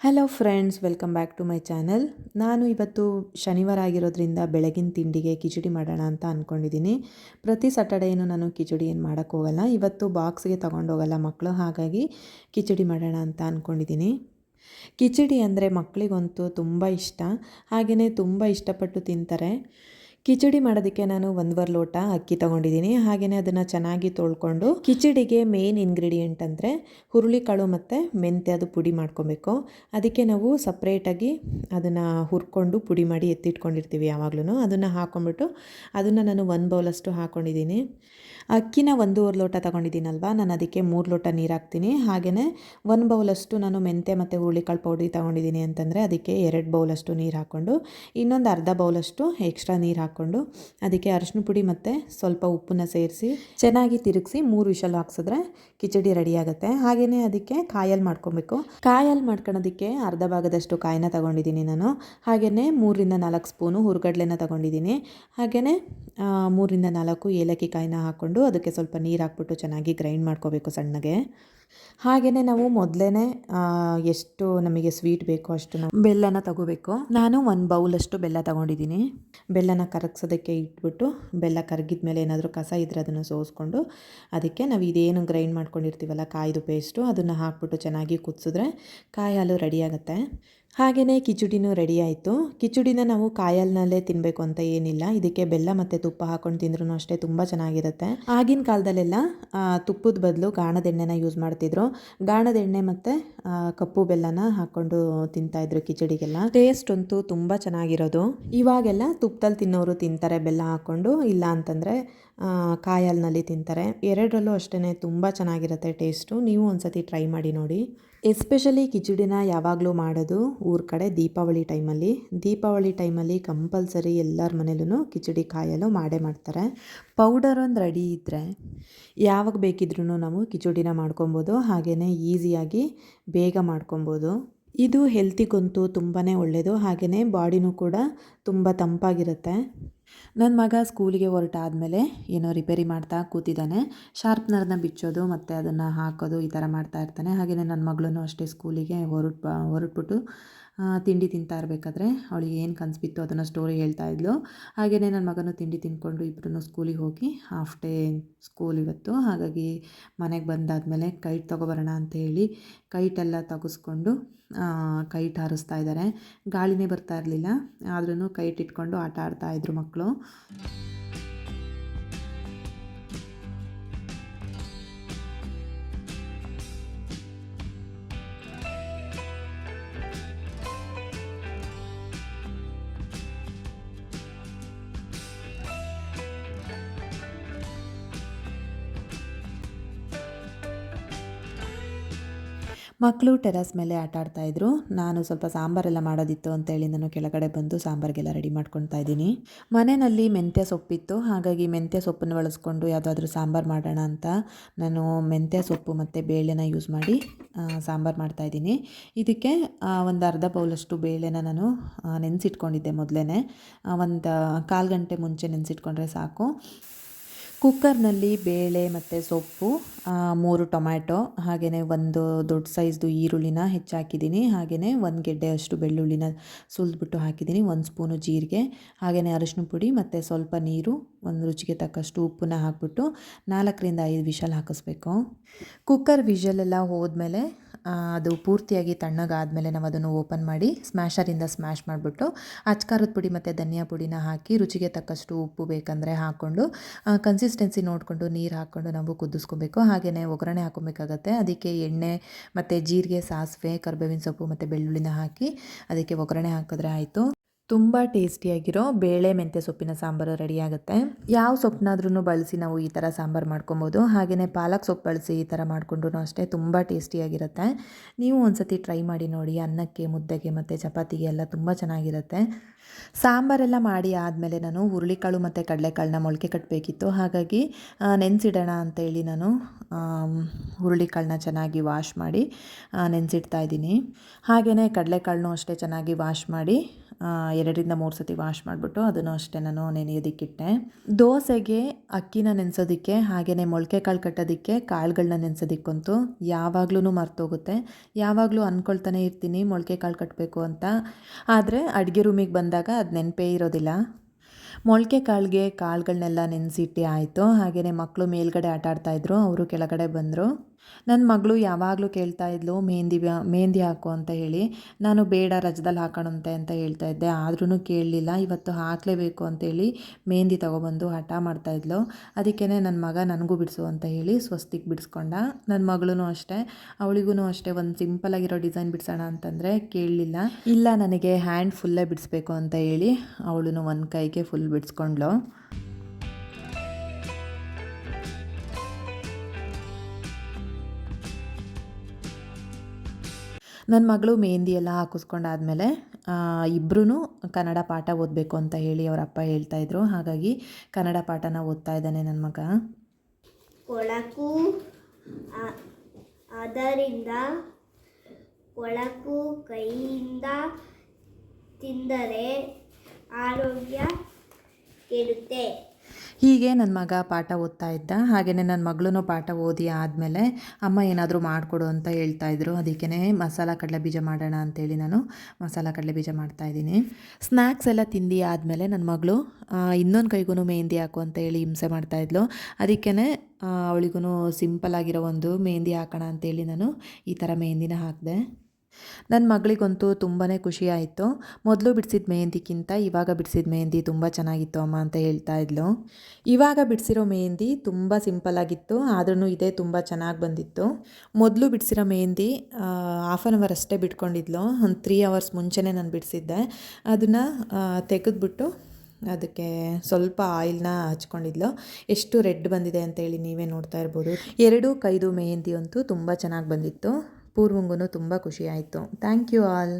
Hello friends, welcome back to my channel. ನಾನು ಇವತ್ತು ಶನಿವಾರ ಆಗಿರೋದ್ರಿಂದ ಬೆಳಗಿನ ತಿಂಡಿಗೆ ಕಿಚಡಿ ಮಾಡೋಣ ಅಂತ ಅಂದ್ಕೊಂಡಿದ್ದೀನಿ. ಪ್ರತಿ ಸ್ಯಾಟರ್ಡೇನು ನಾನು ಕಿಚಡಿ ಏನು ಮಾಡೋಕ್ಕೋಗಲ್ಲ. ಇವತ್ತು ಬಾಕ್ಸ್ಗೆ ತೊಗೊಂಡೋಗಲ್ಲ ಮಕ್ಕಳು, ಹಾಗಾಗಿ ಕಿಚಡಿ ಮಾಡೋಣ ಅಂತ ಅಂದ್ಕೊಂಡಿದ್ದೀನಿ. ಕಿಚಡಿ ಅಂದರೆ ಮಕ್ಕಳಿಗಂತೂ ತುಂಬ ಇಷ್ಟ, ಹಾಗೆಯೇ ತುಂಬ ಇಷ್ಟಪಟ್ಟು ತಿಂತಾರೆ. ಕಿಚಡಿ ಮಾಡೋದಕ್ಕೆ ನಾನು 1.5 ಲೋಟ ಅಕ್ಕಿ ತೊಗೊಂಡಿದ್ದೀನಿ. ಹಾಗೆಯೇ ಅದನ್ನು ಚೆನ್ನಾಗಿ ತೊಳ್ಕೊಂಡು, ಕಿಚಡಿಗೆ ಮೇನ್ ಇಂಗ್ರೀಡಿಯೆಂಟ್ ಅಂದರೆ ಹುರುಳಿಕಾಳು ಮತ್ತು ಮೆಂತ್ಯ, ಅದು ಪುಡಿ ಮಾಡ್ಕೊಬೇಕು. ಅದಕ್ಕೆ ನಾವು ಸಪ್ರೇಟಾಗಿ ಅದನ್ನು ಹುರ್ಕೊಂಡು ಪುಡಿ ಮಾಡಿ ಎತ್ತಿಟ್ಕೊಂಡಿರ್ತೀವಿ ಯಾವಾಗಲೂ. ಅದನ್ನು ಹಾಕ್ಕೊಂಬಿಟ್ಟು ಅದನ್ನು ನಾನು 1 ಬೌಲಷ್ಟು ಹಾಕ್ಕೊಂಡಿದ್ದೀನಿ. ಅಕ್ಕಿನ 1.5 ಲೋಟ ತೊಗೊಂಡಿದ್ದೀನಲ್ವ, ನಾನು ಅದಕ್ಕೆ 3 ಲೋಟ ನೀರು ಹಾಕ್ತೀನಿ. ಹಾಗೆಯೇ 1 ಬೌಲಷ್ಟು ನಾನು ಮೆಂತ್ಯ ಮತ್ತು ಹುರುಳಿಕಾಳು ಪೌಡ್ರಿ ತೊಗೊಂಡಿದ್ದೀನಿ ಅಂತಂದರೆ ಅದಕ್ಕೆ 2 ಬೌಲಷ್ಟು ನೀರು ಹಾಕ್ಕೊಂಡು, ಇನ್ನೊಂದು ಅರ್ಧ ಬೌಲಷ್ಟು ಎಕ್ಸ್ಟ್ರಾ ನೀರು ಹಾಕ್ಕೊಂಡು, ಅದಕ್ಕೆ ಅರಿಶಿನ ಪುಡಿ ಮತ್ತು ಸ್ವಲ್ಪ ಉಪ್ಪನ್ನ ಸೇರಿಸಿ ಚೆನ್ನಾಗಿ ತಿರುಗಿಸಿ 3 ವಿಷಲ್ ಹಾಕ್ಸಿದ್ರೆ ಕಿಚಡಿ ರೆಡಿ ಆಗುತ್ತೆ. ಹಾಗೆಯೇ ಅದಕ್ಕೆ ಕಾಯಲ್ಲಿ ಮಾಡ್ಕೊಬೇಕು. ಕಾಯಲ್ಲಿ ಮಾಡ್ಕೊಳೋದಕ್ಕೆ ಅರ್ಧ ಭಾಗದಷ್ಟು ಕಾಯಿನ ತೊಗೊಂಡಿದ್ದೀನಿ ನಾನು. ಹಾಗೆಯೇ 3-4 ಸ್ಪೂನು ಹುರ್ಗಡ್ಲೆನ ತೊಗೊಂಡಿದ್ದೀನಿ. ಹಾಗೆಯೇ 3-4 ಏಲಕ್ಕಿ ಕಾಯಿನ ಹಾಕ್ಕೊಂಡು ಅದಕ್ಕೆ ಸ್ವಲ್ಪ ನೀರು ಹಾಕ್ಬಿಟ್ಟು ಚೆನ್ನಾಗಿ ಗ್ರೈಂಡ್ ಮಾಡ್ಕೋಬೇಕು ಸಣ್ಣಗೆ. ಹಾಗೆಯೇ ನಾವು ಮೊದಲೇ ಎಷ್ಟು ನಮಗೆ ಸ್ವೀಟ್ ಬೇಕೋ ಅಷ್ಟು ನಾವು ಬೆಲ್ಲನ ತಗೋಬೇಕು. ನಾನು 1 ಬೌಲಷ್ಟು ಬೆಲ್ಲ ತೊಗೊಂಡಿದ್ದೀನಿ. ಬೆಲ್ಲನ ಕರಗಿಸೋದಕ್ಕೆ ಇಟ್ಬಿಟ್ಟು, ಬೆಲ್ಲ ಕರಗಿದ ಮೇಲೆ ಏನಾದರೂ ಕಸ ಇದ್ದರೆ ಅದನ್ನು ಸೋಸ್ಕೊಂಡು, ಅದಕ್ಕೆ ನಾವು ಇದೇನು ಗ್ರೈಂಡ್ ಮಾಡ್ಕೊಂಡಿರ್ತೀವಲ್ಲ ಕಾಯ್ದು ಪೇಸ್ಟು, ಅದನ್ನು ಹಾಕ್ಬಿಟ್ಟು ಚೆನ್ನಾಗಿ ಕುದಿಸಿದ್ರೆ ಕಾಯಿ ಹಾಲು ರೆಡಿಯಾಗುತ್ತೆ. ಹಾಗೆಯೇ ಕಿಚಡಿನೂ ರೆಡಿ ಆಯಿತು. ಕಿಚಡಿನ ನಾವು ಕಾಯಲ್ನಲ್ಲೇ ತಿನ್ನಬೇಕು ಅಂತ ಏನಿಲ್ಲ. ಇದಕ್ಕೆ ಬೆಲ್ಲ ಮತ್ತು ತುಪ್ಪ ಹಾಕ್ಕೊಂಡು ತಿಂದ್ರೂ ಅಷ್ಟೇ ತುಂಬ ಚೆನ್ನಾಗಿರುತ್ತೆ. ಆಗಿನ ಕಾಲದಲ್ಲೆಲ್ಲ ತುಪ್ಪದ ಬದಲು ಗಾಣದ ಎಣ್ಣೆನ ಯೂಸ್ ಮಾಡ್ತಿದ್ರು. ಗಾಣದ ಎಣ್ಣೆ ಮತ್ತು ಕಪ್ಪು ಬೆಲ್ಲನ ಹಾಕ್ಕೊಂಡು ತಿಂತಾಯಿದ್ರು ಕಿಚಡಿಗೆಲ್ಲ. ಟೇಸ್ಟ್ ಅಂತೂ ತುಂಬ ಚೆನ್ನಾಗಿರೋದು. ಇವಾಗೆಲ್ಲ ತುಪ್ಪದಲ್ಲಿ ತಿನ್ನೋರು ತಿಂತಾರೆ ಬೆಲ್ಲ ಹಾಕ್ಕೊಂಡು, ಇಲ್ಲ ಅಂತಂದರೆ ಕಾಯಲ್ನಲ್ಲಿ ತಿಂತಾರೆ. ಎರಡರಲ್ಲೂ ಅಷ್ಟೇ ತುಂಬ ಚೆನ್ನಾಗಿರುತ್ತೆ ಟೇಸ್ಟು. ನೀವು ಒಂದ್ಸತಿ ಟ್ರೈ ಮಾಡಿ ನೋಡಿ. ಎಸ್ಪೆಷಲಿ ಕಿಚಡಿನ ಯಾವಾಗಲೂ ಮಾಡೋದು ಊರ ಕಡೆ ದೀಪಾವಳಿ ಟೈಮಲ್ಲಿ. ದೀಪಾವಳಿ ಟೈಮಲ್ಲಿ ಕಂಪಲ್ಸರಿ ಎಲ್ಲರ ಮನೇಲೂ ಕಿಚಡಿ ಕಾಯಲು ಮಾಡೇ ಮಾಡ್ತಾರೆ. ಪೌಡರ್ ಒಂದು ರೆಡಿ ಇದ್ದರೆ ಯಾವಾಗ ಬೇಕಿದ್ರೂ ನಾವು ಕಿಚಡಿನ ಮಾಡ್ಕೊಬೋದು. ಹಾಗೆಯೇ ಈಸಿಯಾಗಿ ಬೇಗ ಮಾಡ್ಕೊಬೋದು. ಇದು ಹೆಲ್ತಿಗಂತೂ ತುಂಬಾ ಒಳ್ಳೆಯದು. ಹಾಗೆಯೇ ಬಾಡಿನೂ ಕೂಡ ತುಂಬ ತಂಪಾಗಿರುತ್ತೆ. ನನ್ನ ಮಗ ಸ್ಕೂಲಿಗೆ ಹೊರಟಾದಮೇಲೆ ಏನೋ ರಿಪೇರಿ ಮಾಡ್ತಾ ಕೂತಿದ್ದಾನೆ. ಶಾರ್ಪ್ನರ್ನ ಬಿಚ್ಚೋದು ಮತ್ತು ಅದನ್ನು ಹಾಕೋದು ಈ ಥರ ಮಾಡ್ತಾ ಇರ್ತಾನೆ. ಹಾಗೆಯೇ ನನ್ನ ಮಗಳೂ ಅಷ್ಟೇ ಸ್ಕೂಲಿಗೆ ಹೊರಟ್ಬಿಟ್ಟು ತಿಂಡಿ ತಿಂತಾ ಇರಬೇಕಾದ್ರೆ ಅವಳಿಗೆ ಏನು ಕನಸು ಬಿತ್ತು ಅದನ್ನು ಸ್ಟೋರಿ ಹೇಳ್ತಾ ಇದ್ಲು. ಹಾಗೆಯೇ ನನ್ನ ಮಗನೂ ತಿಂಡಿ ತಿಂದ್ಕೊಂಡು ಇಬ್ಬರೂ ಸ್ಕೂಲಿಗೆ ಹೋಗಿ ಹಾಫ್ ಡೇ ಸ್ಕೂಲ್ ಇವತ್ತು. ಹಾಗಾಗಿ ಮನೆಗೆ ಬಂದಾದಮೇಲೆ ಕೈಟ್ ತೊಗೊಬರೋಣ ಅಂತ ಹೇಳಿ ಕೈಟೆಲ್ಲ ತೆಗೆಸ್ಕೊಂಡು ಕೈಟ್ ಹಾರಿಸ್ತಾ ಇದ್ದಾರೆ. ಗಾಳಿನೇ ಬರ್ತಾ ಇರಲಿಲ್ಲ, ಆದ್ರೂ ಕೈಟ್ ಇಟ್ಕೊಂಡು ಆಟ ಆಡ್ತಾಯಿದ್ರು ಮಕ್ಕಳು. ಮಕ್ಕಳು ಟೆರಸ್ ಮೇಲೆ ಆಟ ಆಡ್ತಾಯಿದ್ರು. ನಾನು ಸ್ವಲ್ಪ ಸಾಂಬಾರೆಲ್ಲ ಮಾಡೋದಿತ್ತು ಅಂತೇಳಿ ನಾನು ಕೆಳಗಡೆ ಬಂದು ಸಾಂಬಾರಿಗೆಲ್ಲ ರೆಡಿ ಮಾಡ್ಕೊತಾ ಇದ್ದೀನಿ. ಮನೆಯಲ್ಲಿ ಮೆಂತ್ಯ ಸೊಪ್ಪಿತ್ತು, ಹಾಗಾಗಿ ಮೆಂತ್ಯ ಸೊಪ್ಪನ್ನು ಬಳಸ್ಕೊಂಡು ಯಾವುದಾದ್ರೂ ಸಾಂಬಾರು ಮಾಡೋಣ ಅಂತ ನಾನು ಮೆಂತ್ಯ ಸೊಪ್ಪು ಮತ್ತು ಬೇಳೆನ ಯೂಸ್ ಮಾಡಿ ಸಾಂಬಾರು ಮಾಡ್ತಾಯಿದ್ದೀನಿ. ಇದಕ್ಕೆ ಒಂದು ಅರ್ಧ ಬೌಲಷ್ಟು ಬೇಳೆನ ನಾನು ನೆನೆಸಿಟ್ಕೊಂಡಿದ್ದೆ ಮೊದಲೇ. ಒಂದು 1/4 ಗಂಟೆ ಮುಂಚೆ ನೆನೆಸಿಟ್ಕೊಂಡ್ರೆ ಸಾಕು. ಕುಕ್ಕರ್ನಲ್ಲಿ ಬೇಳೆ ಮತ್ತು ಸೊಪ್ಪು, 3 ಟೊಮ್ಯಾಟೊ, ಹಾಗೆಯೇ ಒಂದು ದೊಡ್ಡ ಸೈಜ್ದು ಈರುಳ್ಳಿನ ಹೆಚ್ಚಾಕಿದ್ದೀನಿ. ಹಾಗೆಯೇ 1 ಗೆಡ್ಡೆ ಅಷ್ಟು ಬೆಳ್ಳುಳ್ಳಿನ ಸುಲಿದ್ಬಿಟ್ಟು ಹಾಕಿದ್ದೀನಿ. 1 ಸ್ಪೂನು ಜೀರಿಗೆ, ಹಾಗೆಯೇ ಅರಿಶಿನ ಪುಡಿ ಮತ್ತು ಸ್ವಲ್ಪ ನೀರು, ಒಂದು ರುಚಿಗೆ ತಕ್ಕಷ್ಟು ಉಪ್ಪನ್ನ ಹಾಕ್ಬಿಟ್ಟು 4-5 ವಿಷಲ್ ಹಾಕಿಸ್ಬೇಕು. ಕುಕ್ಕರ್ ವಿಷಲೆಲ್ಲ ಹೋದ್ಮೇಲೆ ಅದು ಪೂರ್ತಿಯಾಗಿ ತಣ್ಣಗಾದಮೇಲೆ ನಾವು ಅದನ್ನು ಓಪನ್ ಮಾಡಿ ಸ್ಮ್ಯಾಶರಿಂದ ಸ್ಮ್ಯಾಶ್ ಮಾಡಿಬಿಟ್ಟು ಅಚ್ಕಾರದ ಪುಡಿ ಮತ್ತು ಧನಿಯಾ ಪುಡಿನ ಹಾಕಿ ರುಚಿಗೆ ತಕ್ಕಷ್ಟು ಉಪ್ಪು ಬೇಕಂದರೆ ಹಾಕ್ಕೊಂಡು ಕನ್ಸಿಸ್ಟೆನ್ಸಿ ನೋಡಿಕೊಂಡು ನೀರು ಹಾಕ್ಕೊಂಡು ನಾವು ಕುದಿಸ್ಕೊಬೇಕು. ಹಾಗೆಯೇ ಒಗ್ಗರಣೆ ಹಾಕ್ಕೊಬೇಕಾಗತ್ತೆ. ಅದಕ್ಕೆ ಎಣ್ಣೆ ಮತ್ತು ಜೀರಿಗೆ, ಸಾಸಿವೆ, ಕರಿಬೇವಿನ ಸೊಪ್ಪು ಮತ್ತು ಬೆಳ್ಳುಳ್ಳಿನ ಹಾಕಿ ಅದಕ್ಕೆ ಒಗ್ಗರಣೆ ಹಾಕಿದ್ರೆ ಆಯಿತು. ತುಂಬ ಟೇಸ್ಟಿಯಾಗಿರೋ ಬೇಳೆ ಮೆಂತ್ಯ ಸೊಪ್ಪಿನ ಸಾಂಬಾರು ರೆಡಿಯಾಗುತ್ತೆ. ಯಾವ ಸೊಪ್ಪನ್ನಾದ್ರೂ ಬಳಸಿ ನಾವು ಈ ಥರ ಸಾಂಬಾರು ಮಾಡ್ಕೊಬೋದು. ಹಾಗೆಯೇ ಪಾಲಕ್ ಸೊಪ್ಪು ಬಳಸಿ ಈ ಥರ ಮಾಡಿಕೊಂಡ್ರೂ ಅಷ್ಟೇ ತುಂಬ ಟೇಸ್ಟಿಯಾಗಿರುತ್ತೆ. ನೀವು ಒಂದ್ಸತಿ ಟ್ರೈ ಮಾಡಿ ನೋಡಿ. ಅನ್ನಕ್ಕೆ, ಮುದ್ದೆಗೆ ಮತ್ತು ಚಪಾತಿಗೆ ಎಲ್ಲ ತುಂಬ ಚೆನ್ನಾಗಿರುತ್ತೆ. ಸಾಂಬಾರೆಲ್ಲ ಮಾಡಿ ಆದಮೇಲೆ ನಾನು ಹುರುಳಿಕಾಳು ಮತ್ತು ಕಡಲೆಕಾಳನ್ನ ಮೊಳಕೆ ಕಟ್ಟಬೇಕಿತ್ತು. ಹಾಗಾಗಿ ನೆನೆಸಿಡೋಣ ಅಂತೇಳಿ ನಾನು ಹುರುಳಿಕಾಳನ್ನ ಚೆನ್ನಾಗಿ ವಾಶ್ ಮಾಡಿ ನೆನೆಸಿಡ್ತಾ ಇದ್ದೀನಿ. ಹಾಗೆಯೇ ಕಡಲೆಕಾಳನ್ನೂ ಅಷ್ಟೇ ಚೆನ್ನಾಗಿ ವಾಶ್ ಮಾಡಿ 2ರಿಂದ 3 ಸತಿ ವಾಶ್ ಮಾಡಿಬಿಟ್ಟು ಅದನ್ನು ಅಷ್ಟೇ ನಾನು ನೆನೆಯೋದಕ್ಕಿಟ್ಟೆ. ದೋಸೆಗೆ ಅಕ್ಕಿನ ನೆನೆಸೋದಕ್ಕೆ ಹಾಗೆಯೇ ಮೊಳಕೆ ಕಾಳು ಕಟ್ಟೋದಕ್ಕೆ ಕಾಳುಗಳನ್ನ ನೆನೆಸೋದಕ್ಕಂತೂ ಯಾವಾಗಲೂ ಮರ್ತೋಗುತ್ತೆ. ಯಾವಾಗಲೂ ಅಂದ್ಕೊಳ್ತಾನೆ ಇರ್ತೀನಿ ಮೊಳಕೆ ಕಾಳು ಕಟ್ಟಬೇಕು ಅಂತ, ಆದರೆ ಅಡುಗೆ ರೂಮಿಗೆ ಬಂದಾಗ ಅದು ನೆನಪೇ ಇರೋದಿಲ್ಲ. ಮೊಳಕೆ ಕಾಳಿಗೆ ಕಾಳುಗಳನ್ನೆಲ್ಲ ನೆನೆಸಿಟ್ಟು ಆಯಿತು. ಹಾಗೆಯೇ ಮಕ್ಕಳು ಮೇಲ್ಗಡೆ ಆಟ ಆಡ್ತಾಯಿದ್ರು, ಅವರು ಕೆಳಗಡೆ ಬಂದರು. ನನ್ನ ಮಗಳು ಯಾವಾಗಲೂ ಕೇಳ್ತಾ ಇದ್ಲು ಮೆಹಂದಿ ಹಾಕು ಅಂತ ಹೇಳಿ. ನಾನು ಬೇಡ ರಜದಲ್ಲಿ ಹಾಕೋಣಂತೆ ಅಂತ ಹೇಳ್ತಾ ಇದ್ದೆ, ಆದ್ರೂ ಕೇಳಲಿಲ್ಲ. ಇವತ್ತು ಹಾಕಲೇಬೇಕು ಅಂತೇಳಿ ಮೆಹಂದಿ ತೊಗೊಬಂದು ಹಠ ಮಾಡ್ತಾಯಿದ್ಲು. ಅದಕ್ಕೇ ನನ್ನ ಮಗ ನನಗೂ ಬಿಡಿಸು ಅಂತ ಹೇಳಿ ಸ್ವಸ್ತಿಕ್ ಬಿಡಿಸ್ಕೊಂಡ. ನನ್ನ ಮಗಳೂ ಅಷ್ಟೇ, ಅವಳಿಗೂ ಅಷ್ಟೇ ಒಂದು ಸಿಂಪಲಾಗಿರೋ ಡಿಸೈನ್ ಬಿಡಿಸೋಣ ಅಂತಂದರೆ ಕೇಳಲಿಲ್ಲ. ಇಲ್ಲ ನನಗೆ ಹ್ಯಾಂಡ್ ಫುಲ್ಲೇ ಬಿಡಿಸ್ಬೇಕು ಅಂತ ಹೇಳಿ ಅವಳು ಒಂದು ಕೈಗೆ ಫುಲ್ ಬಿಡಿಸ್ಕೊಂಡ್ಳು. ನನ್ನ ಮಗಳು ಮೆಹಂದಿ ಎಲ್ಲ ಹಾಕಿಸ್ಕೊಂಡಾದ್ಮೇಲೆ ಇಬ್ಬರೂ ಕನ್ನಡ ಪಾಠ ಓದಬೇಕು ಅಂತ ಹೇಳಿ ಅವರ ಅಪ್ಪ ಹೇಳ್ತಾಯಿದ್ರು. ಹಾಗಾಗಿ ಕನ್ನಡ ಪಾಠನ ಓದ್ತಾ ಇದ್ದಾನೆ ನನ್ನ ಮಗ. ಕೊಳಕು ಅದರಿಂದ ಕೊಳಕು ಕೈಯಿಂದ ತಿಂದರೆ ಆರೋಗ್ಯ ಕೆಡುತ್ತೆ. ಹೀಗೆ ನನ್ನ ಮಗ ಪಾಠ ಓದ್ತಾ ಇದ್ದ. ಹಾಗೆಯೇ ನನ್ನ ಮಗಳೂ ಪಾಠ ಓದಿ ಆದಮೇಲೆ ಅಮ್ಮ ಏನಾದರೂ ಮಾಡಿಕೊಡು ಅಂತ ಹೇಳ್ತಾಯಿದ್ರು. ಅದಕ್ಕೇ ಮಸಾಲ ಕಡಲೆ ಬೀಜ ಮಾಡೋಣ ಅಂತೇಳಿ ನಾನು ಮಸಾಲ ಕಡಲೆ ಬೀಜ ಮಾಡ್ತಾಯಿದ್ದೀನಿ. ಸ್ನ್ಯಾಕ್ಸ್ ಎಲ್ಲ ತಿಂದು ಆದಮೇಲೆ ನನ್ನ ಮಗಳು ಇನ್ನೊಂದು ಕೈಗೂ ಮೆಹಂದಿ ಹಾಕು ಅಂತ ಹೇಳಿ ಹಿಂಸೆ ಮಾಡ್ತಾಯಿದ್ಲು. ಅದಕ್ಕೇ ಅವಳಿಗೂ ಸಿಂಪಲ್ಲಾಗಿರೋ ಒಂದು ಮೆಹಂದಿ ಹಾಕೋಣ ಅಂತೇಳಿ ನಾನು ಈ ಥರ ಮೆಹಂದಿನ ಹಾಕಿದೆ. ನನ್ನ ಮಗಳಿಗಂತೂ ತುಂಬಾ ಖುಷಿ ಆಯಿತು. ಮೊದಲು ಬಿಡಿಸಿದ ಮೆಹಂದಿಕ್ಕಿಂತ ಇವಾಗ ಬಿಡಿಸಿದ ಮೆಹಂದಿ ತುಂಬ ಚೆನ್ನಾಗಿತ್ತು ಅಮ್ಮ ಅಂತ ಹೇಳ್ತಾ ಇದ್ಲು. ಇವಾಗ ಬಿಡಿಸಿರೋ ಮೆಹಂದಿ ತುಂಬ ಸಿಂಪಲ್ಲಾಗಿತ್ತು, ಆದ್ರೂ ಇದೇ ತುಂಬ ಚೆನ್ನಾಗಿ ಬಂದಿತ್ತು. ಮೊದಲು ಬಿಡಿಸಿರೋ ಮೆಹಂದಿ 1/2 ಅವರ್ ಅಷ್ಟೇ ಬಿಟ್ಕೊಂಡಿದ್ಲು. ಒಂದು 3 ಅವರ್ಸ್ ಮುಂಚೆನೇ ನಾನು ಬಿಡಿಸಿದ್ದೆ. ಅದನ್ನು ತೆಗೆದ್ಬಿಟ್ಟು ಅದಕ್ಕೆ ಸ್ವಲ್ಪ ಆಯಿಲ್ನ ಹಚ್ಕೊಂಡಿದ್ಲು. ಎಷ್ಟು ರೆಡ್ ಬಂದಿದೆ ಅಂತೇಳಿ ನೀವೇ ನೋಡ್ತಾ ಇರ್ಬೋದು. 2 ಕೈದು ಮೆಹಂದಿ ಅಂತೂ ತುಂಬ ಚೆನ್ನಾಗಿ ಬಂದಿತ್ತು. ಪೂರ್ವಂಗೂ ತುಂಬ ಖುಷಿ ಆಯಿತು. Thank you all.